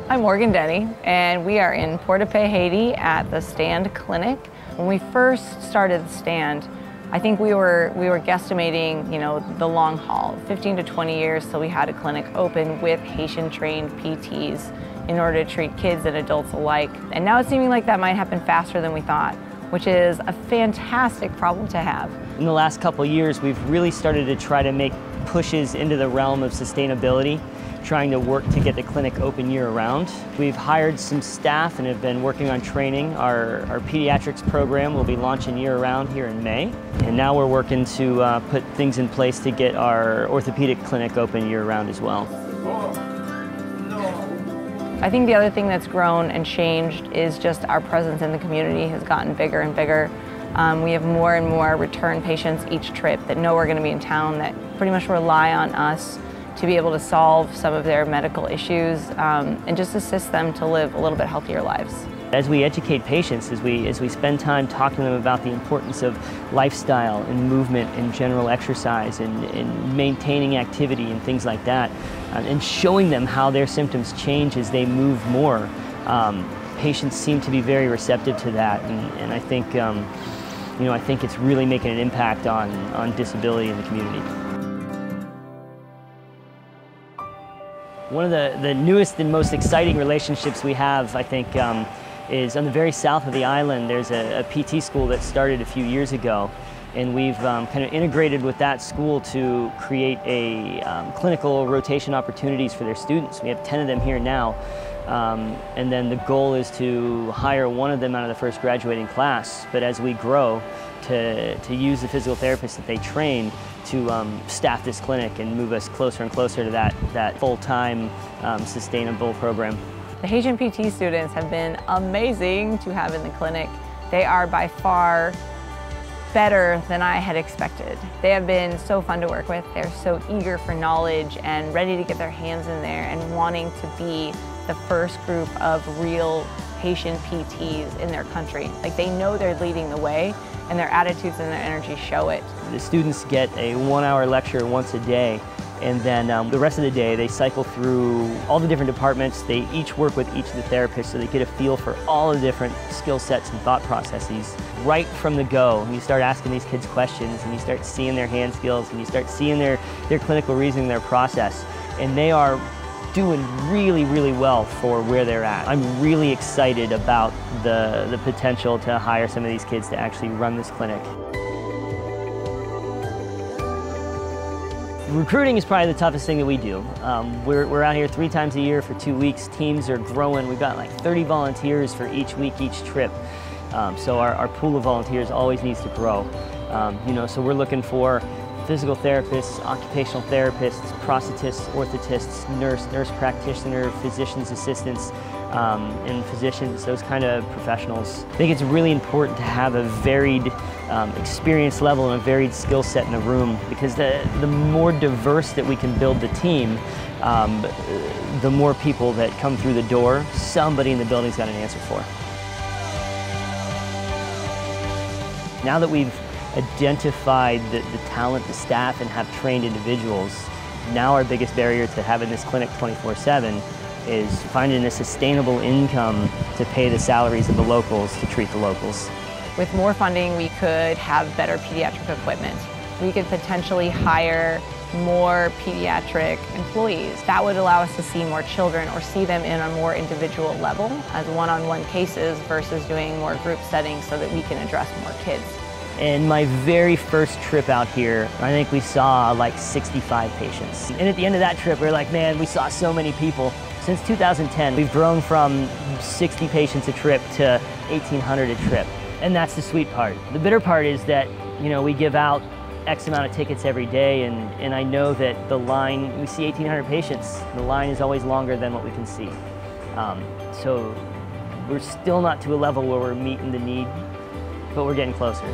I'm Morgan Denny, and we are in Port-au-Paix, Haiti at the Stand Clinic. When we first started the Stand, I think we were guesstimating, the long haul, 15 to 20 years till we had a clinic open with Haitian-trained PTs in order to treat kids and adults alike. And now it's seeming like that might happen faster than we thought, which is a fantastic problem to have. In the last couple of years, we've really started to try to make pushes into the realm of sustainability, trying to work to get the clinic open year-round. We've hired some staff and have been working on training. Our pediatrics program will be launching year-round here in May. And now we're working to put things in place to get our orthopedic clinic open year-round as well. I think the other thing that's grown and changed is just our presence in the community has gotten bigger and bigger. We have more and more return patients each trip that know we're going to be in town, that pretty much rely on us to be able to solve some of their medical issues and just assist them to live a little bit healthier lives. As we educate patients, as we spend time talking to them about the importance of lifestyle and movement and general exercise and maintaining activity and things like that, and showing them how their symptoms change as they move more, patients seem to be very receptive to that, and I think I think it's really making an impact on disability in the community. One of the newest and most exciting relationships we have, I think, is on the very south of the island. There's a PT school that started a few years ago, and we've kind of integrated with that school to create a clinical rotation opportunities for their students. We have 10 of them here now, and then the goal is to hire one of them out of the first graduating class, but as we grow, to use the physical therapists that they train to staff this clinic and move us closer and closer to that full-time, sustainable program. The Haitian PT students have been amazing to have in the clinic. They are by far better than I had expected. They have been so fun to work with. They're so eager for knowledge and ready to get their hands in there and wanting to be the first group of real Haitian PTs in their country. Like, they know they're leading the way, and their attitudes and their energy show it. The students get a 1-hour lecture once a day, and then the rest of the day they cycle through all the different departments. They each work with each of the therapists, so they get a feel for all the different skill sets and thought processes. Right from the go, you start asking these kids questions, and you start seeing their hand skills, and you start seeing their clinical reasoning, their process, and they are doing really, really well for where they're at. I'm really excited about the potential to hire some of these kids to actually run this clinic. Recruiting is probably the toughest thing that we do. We're out here 3 times a year for 2 weeks. Teams are growing. We've got like 30 volunteers for each week, each trip. So our pool of volunteers always needs to grow. So we're looking for physical therapists, occupational therapists, prosthetists, orthotists, nurse practitioner, physician's assistants, and physicians, those kind of professionals. I think it's really important to have a varied experience level and a varied skill set in a room, because the more diverse that we can build the team, the more people that come through the door, somebody in the building's got an answer for. Now that we've identified the talent, the staff, and have trained individuals, now our biggest barrier to having this clinic 24/7 is finding a sustainable income to pay the salaries of the locals to treat the locals. With more funding, we could have better pediatric equipment. We could potentially hire more pediatric employees. That would allow us to see more children or see them in a more individual level as one-on-one cases versus doing more group settings so that we can address more kids. In my very first trip out here, I think we saw like 65 patients. And at the end of that trip, we were like, man, we saw so many people. Since 2010, we've grown from 60 patients a trip to 1,800 a trip. And that's the sweet part. The bitter part is that, we give out X amount of tickets every day, and I know that the line, we see 1,800 patients, the line is always longer than what we can see. So we're still not to a level where we're meeting the need, but we're getting closer.